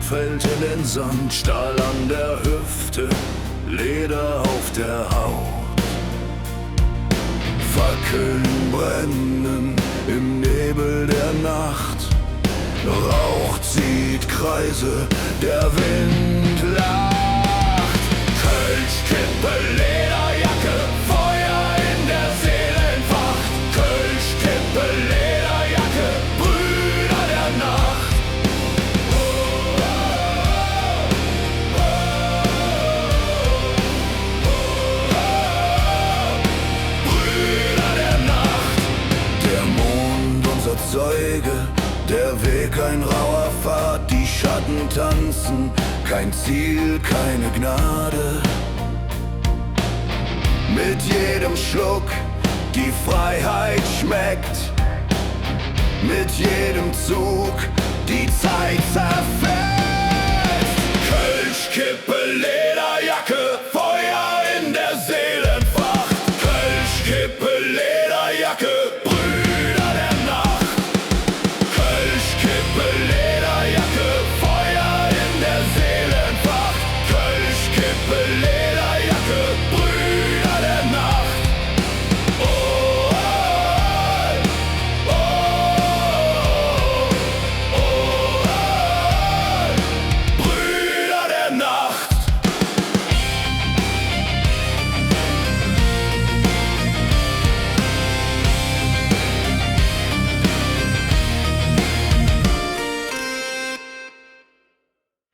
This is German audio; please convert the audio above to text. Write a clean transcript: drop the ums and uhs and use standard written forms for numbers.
fällt in den Sand, Stahl an der Hüfte, Leder auf der Haut. Fackeln brennen im Nebel der Nacht, Rauch zieht Kreise, der Wind lacht. Kölsch, Kippe, Lederjacke, Feuer in der Seele entfacht. Kölsch, Kippe, Lederjacke, Brüder der Nacht. Brüder der Nacht. Der Mond unser Zeuge, der Weg ein rauer Pfad, die Schatten tanzen, kein Ziel, keine Gnade. Mit jedem Schluck die Freiheit schmeckt, mit jedem Zug die Zeit zerfällt. Kölsch, Kippe, Leder.